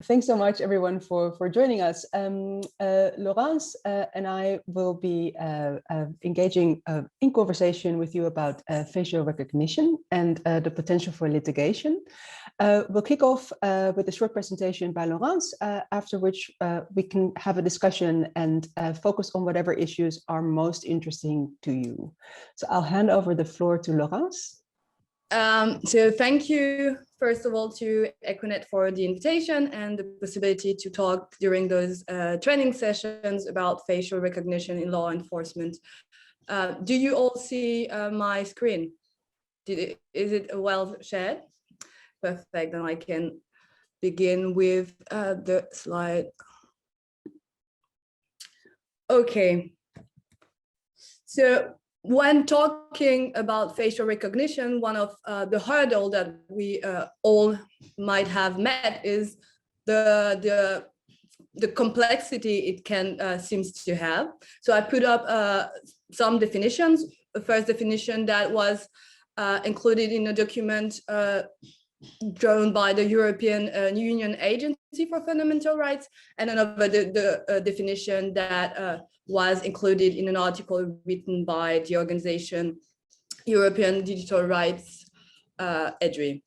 thanks so much, everyone, for joining us. Laurence and I will be engaging in conversation with you about facial recognition and the potential for litigation. We'll kick off with a short presentation by Laurence, after which we can have a discussion and focus on whatever issues are most interesting to you. So I'll hand over the floor to Laurence. So thank you, first of all, to Equinet for the invitation and the possibility to talk during those training sessions about facial recognition in law enforcement. Do you all see my screen? Is it well shared? Perfect, then I can begin with the slide. Okay, so when talking about facial recognition, one of the hurdles that we all might have met is the complexity it can seems to have. So I put up some definitions. The first definition that was included in a document drawn by the European Union Agency for Fundamental Rights, and another the definition that was included in an article written by the organization European Digital Rights EDRI.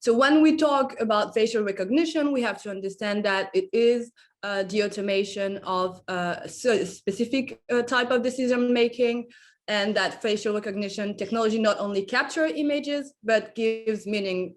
So when we talk about facial recognition, we have to understand that it is the automation of a specific type of decision making, and that facial recognition technology not only captures images, but gives meaning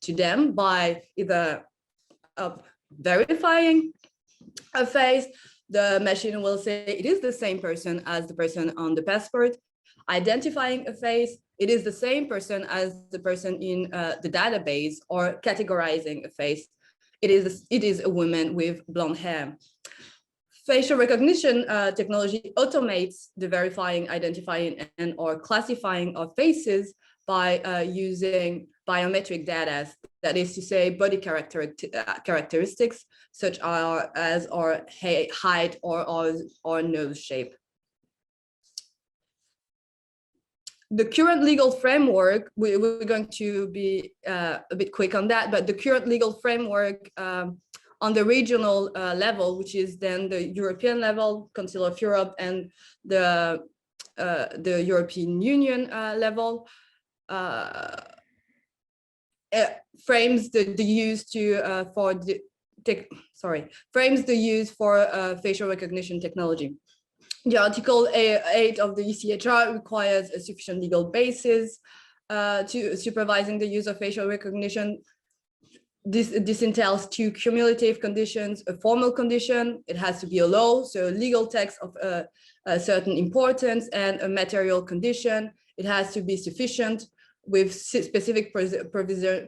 to them by either verifying a face. The machine will say it is the same person as the person on the passport, identifying a face, it is the same person as the person in the database, or categorizing a face, it is a woman with blonde hair. Facial recognition technology automates the verifying, identifying, and or classifying of faces by using biometric data, that is to say body characteristics such as our height or nose shape. The current legal framework, we're going to be a bit quick on that, but the current legal framework on the regional level, which is then the European level, Council of Europe, and the European Union level, frames the use for facial recognition technology. The Article 8 of the ECHR requires a sufficient legal basis to supervising the use of facial recognition. This entails two cumulative conditions: a formal condition, it has to be a law, so a legal text of a certain importance, and a material condition, it has to be sufficient, with specific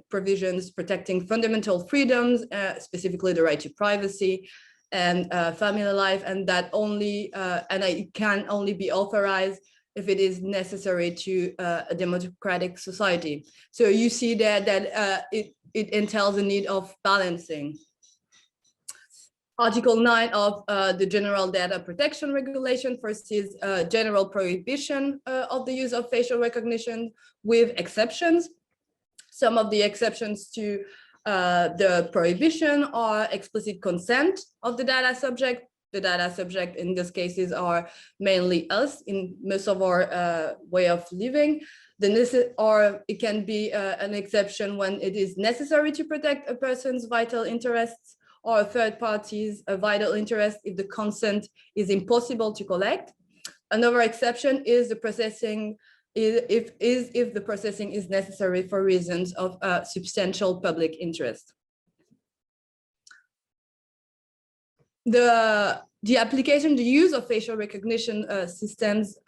provisions protecting fundamental freedoms, specifically the right to privacy and family life, and that only it can only be authorized if it is necessary to a democratic society. So you see there that it entails a need of balancing. Article 9 of the General Data Protection Regulation foresees a general prohibition of the use of facial recognition with exceptions. Some of the exceptions to the prohibition are explicit consent of the data subject. The data subject in this cases are mainly us in most of our way of living. Or it can be an exception when it is necessary to protect a person's vital interests or a third party's vital interest if the consent is impossible to collect. Another exception is the processing if the processing is necessary for reasons of substantial public interest. The application, the use of facial recognition systems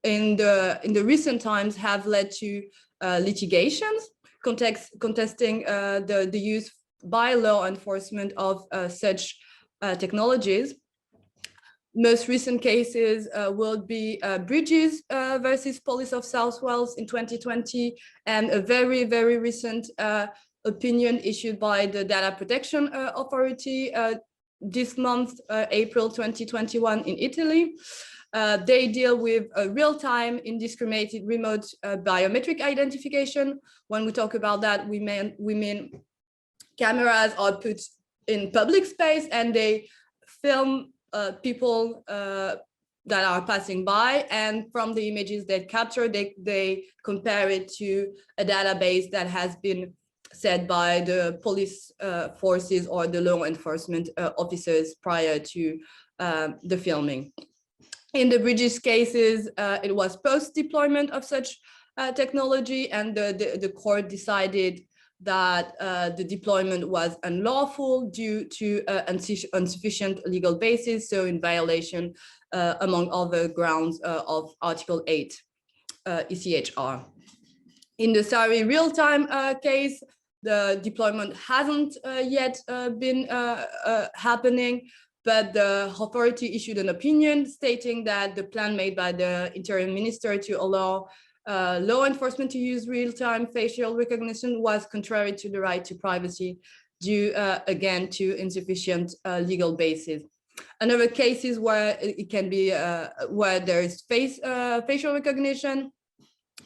in the recent times have led to litigations contesting the use by law enforcement of such technologies. Most recent cases will be Bridges versus Police of South Wales in 2020, and a very, very recent opinion issued by the Data Protection Authority this month, April 2021 in Italy. They deal with real-time indiscriminated remote biometric identification. When we talk about that, we mean cameras are put in public space and they film people that are passing by, and from the images they capture, they compare it to a database that has been set by the police forces or the law enforcement officers prior to the filming. In the British cases, it was post-deployment of such technology, and the court decided that the deployment was unlawful due to insufficient legal basis, so in violation, among other grounds, of Article 8 ECHR. In the Sari real-time case, the deployment hasn't yet been happening, but the authority issued an opinion stating that the plan made by the interim minister to allow law enforcement to use real-time facial recognition was contrary to the right to privacy due, again, to insufficient legal basis. Another cases where it can be, where there is facial recognition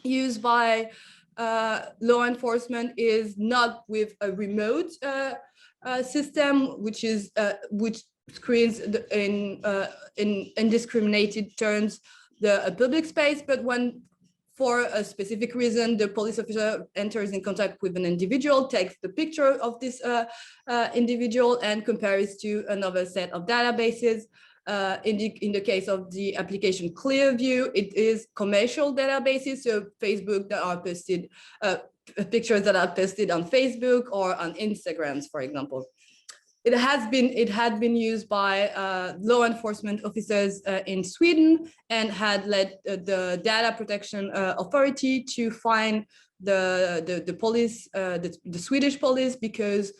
used by law enforcement is not with a remote system, which screens in indiscriminated terms the public space, but when for a specific reason the police officer enters in contact with an individual, takes the picture of this individual and compares to another set of databases. In the case of the application Clearview, it is commercial databases, so Facebook that are posted, pictures that are posted on Facebook or on Instagrams, for example. It had been used by law enforcement officers in Sweden and had led the data protection authority to fine the police, the Swedish police, because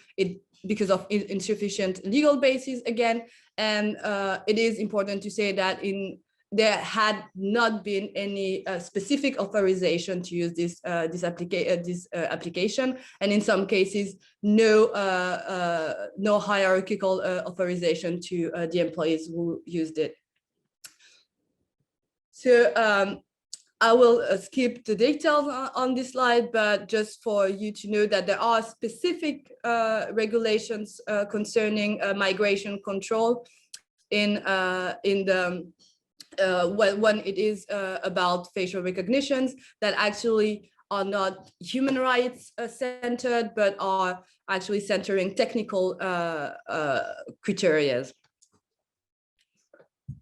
of insufficient legal basis again. And it is important to say that there had not been any specific authorization to use this application, and in some cases, no hierarchical authorization to the employees who used it. So I will skip the details on this slide, but just for you to know that there are specific regulations concerning migration control in the when it is about facial recognitions that actually are not human rights centered, but are actually centering technical criteria.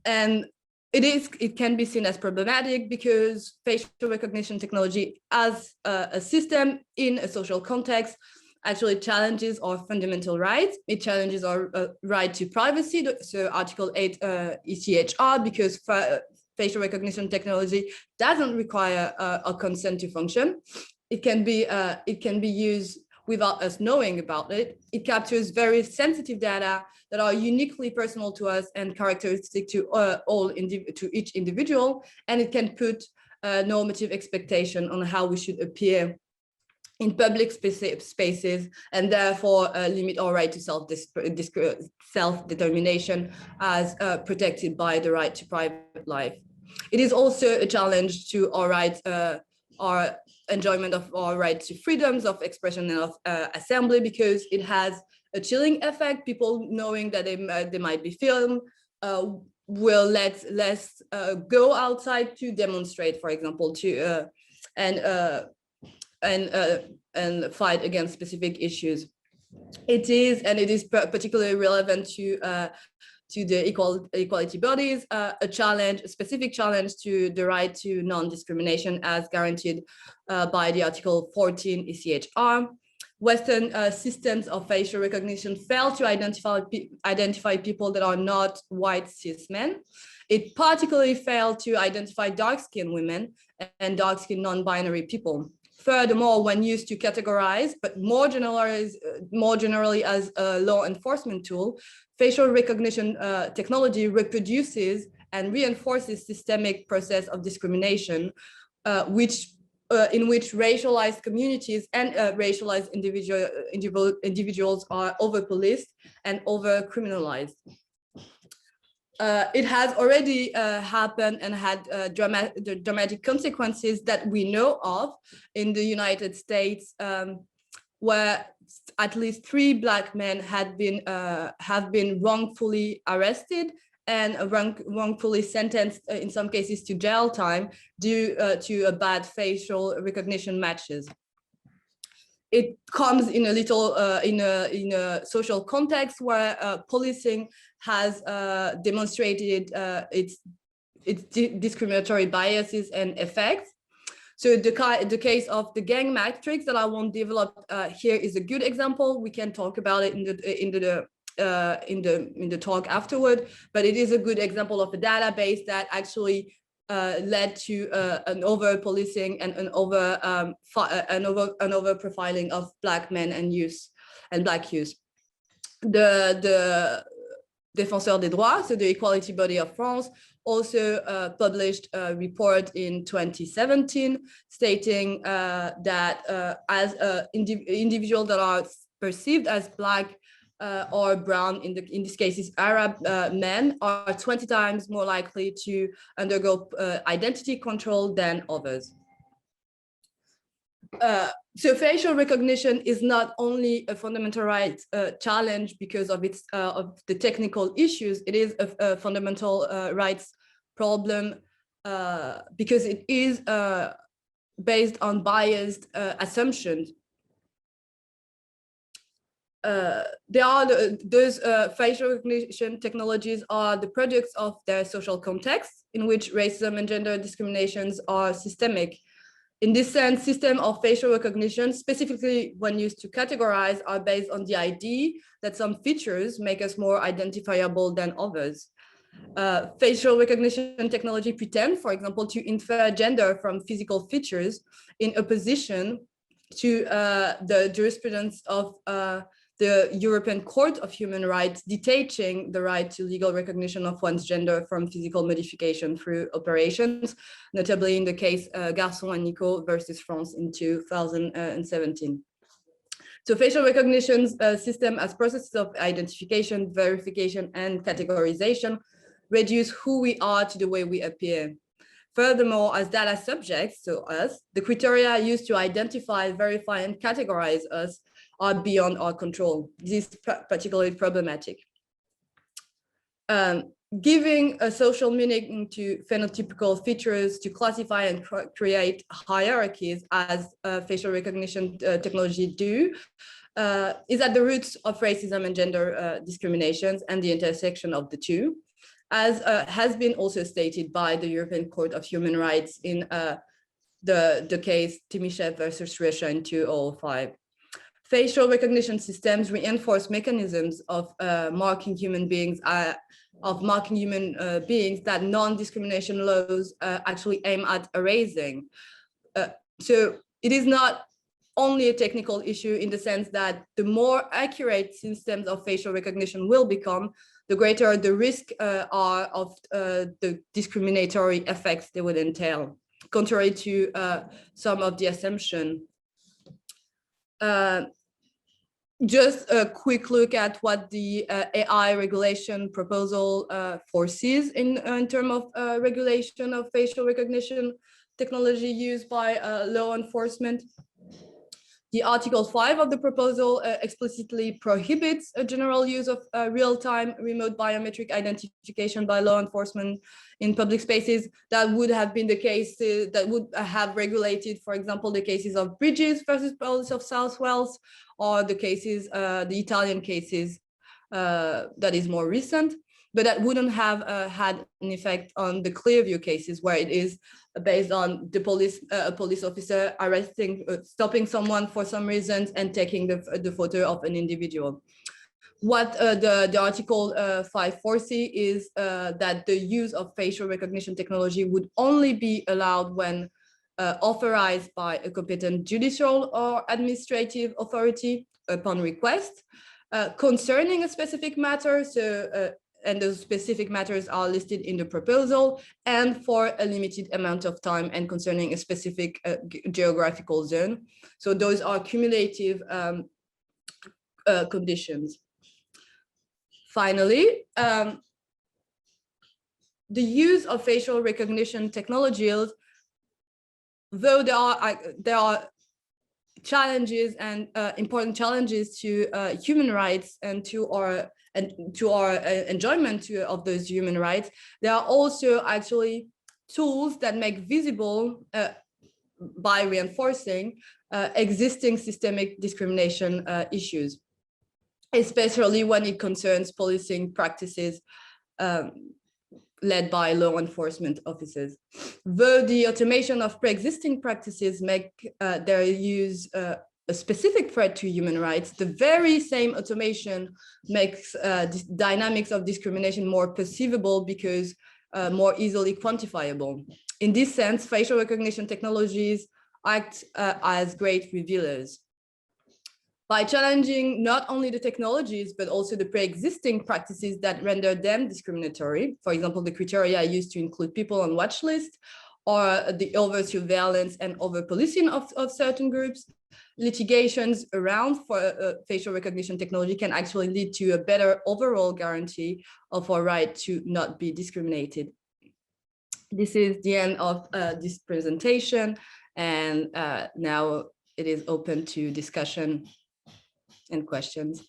And it can be seen as problematic because facial recognition technology as a system in a social context actually challenges our fundamental rights. It challenges our right to privacy, so Article 8 ECHR, because facial recognition technology doesn't require a consent to function. It can be used without us knowing about it. It captures very sensitive data that are uniquely personal to us and characteristic to to each individual, and it can put normative expectation on how we should appear in public spaces, and therefore limit our right to self-determination as protected by the right to private life. It is also a challenge to our rights, our enjoyment of our right to freedoms of expression and of assembly, because it has a chilling effect. People knowing that they might be filmed will let less go outside to demonstrate, for example, to and fight against specific issues. It is particularly relevant to the equality bodies, a specific challenge to the right to non-discrimination as guaranteed by the Article 14 ECHR. Western systems of facial recognition fail to identify people that are not white cis men. It particularly failed to identify dark-skinned women and dark-skinned non-binary people. Furthermore, when used to categorize, but more generally as a law enforcement tool, facial recognition technology reproduces and reinforces systemic process of discrimination, in which racialized communities and racialized individuals are over-policed and over-criminalized. It has already happened and had dramatic consequences that we know of in the United States. where at least 3 Black men have been wrongfully arrested and wrongfully sentenced, in some cases, to jail time due to a bad facial recognition matches. It comes in a little in a social context where policing has demonstrated its discriminatory biases and effects. So the case of the gang matrix that I won't develop here is a good example. We can talk about it in the talk afterward, but it is a good example of a database that actually led to an over policing and an over profiling of Black men and youth and Black youth. The Défenseur des droits, so the equality body of France, also published a report in 2017 stating that as individuals that are perceived as Black or brown, in this case is Arab men, are 20 times more likely to undergo identity control than others. So facial recognition is not only a fundamental rights challenge because of its of the technical issues. It is a fundamental rights problem because it is based on biased assumptions. Those facial recognition technologies are the products of their social context in which racism and gender discriminations are systemic. In this sense, system of facial recognition, specifically when used to categorize, are based on the idea that some features make us more identifiable than others. Facial recognition technology pretend, for example, to infer gender from physical features in opposition to the jurisprudence of the European Court of Human Rights, detaching the right to legal recognition of one's gender from physical modification through operations, notably in the case Garçon and Nico versus France in 2017. So facial recognition system as processes of identification, verification, and categorization reduce who we are to the way we appear. Furthermore, as data subjects, so us, the criteria used to identify, verify, and categorize us are beyond our control. This is particularly problematic. Giving a social meaning to phenotypical features to classify and create hierarchies as facial recognition technology do is at the roots of racism and gender discriminations and the intersection of the two, as has been also stated by the European Court of Human Rights in the case Timishev versus Russia in 2005. Facial recognition systems reinforce mechanisms of marking human beings that non-discrimination laws actually aim at erasing. So it is not only a technical issue in the sense that the more accurate systems of facial recognition will become, the greater the risk are of the discriminatory effects they would entail, contrary to some of the assumption. Just a quick look at what the AI regulation proposal foresees in terms of regulation of facial recognition technology used by law enforcement. The Article 5 of the proposal explicitly prohibits a general use of real-time remote biometric identification by law enforcement in public spaces. That would have been the case that would have regulated, for example, the cases of Bridges versus Police of South Wales, or the cases, the Italian cases that is more recent, but that wouldn't have had an effect on the Clearview cases where it is based on the police, a police officer arresting, stopping someone for some reasons and taking the photo of an individual. What the Article 5 foresee is that the use of facial recognition technology would only be allowed when authorized by a competent judicial or administrative authority upon request, concerning a specific matter, so and those specific matters are listed in the proposal, and for a limited amount of time and concerning a specific geographical zone. So those are cumulative conditions. Finally, the use of facial recognition technologies, though there are challenges and important challenges to human rights and to our enjoyment of those human rights, there are also actually tools that make visible by reinforcing existing systemic discrimination issues, especially when it concerns policing practices led by law enforcement officers. Though the automation of pre-existing practices make their use a specific threat to human rights, the very same automation makes dynamics of discrimination more perceivable because more easily quantifiable. In this sense, facial recognition technologies act as great revealers. By challenging not only the technologies, but also the pre-existing practices that render them discriminatory, for example, the criteria used to include people on watch lists, or the over-surveillance and over-policing of certain groups, litigations around facial recognition technology can actually lead to a better overall guarantee of our right to not be discriminated. This is the end of this presentation, and now it is open to discussion and questions.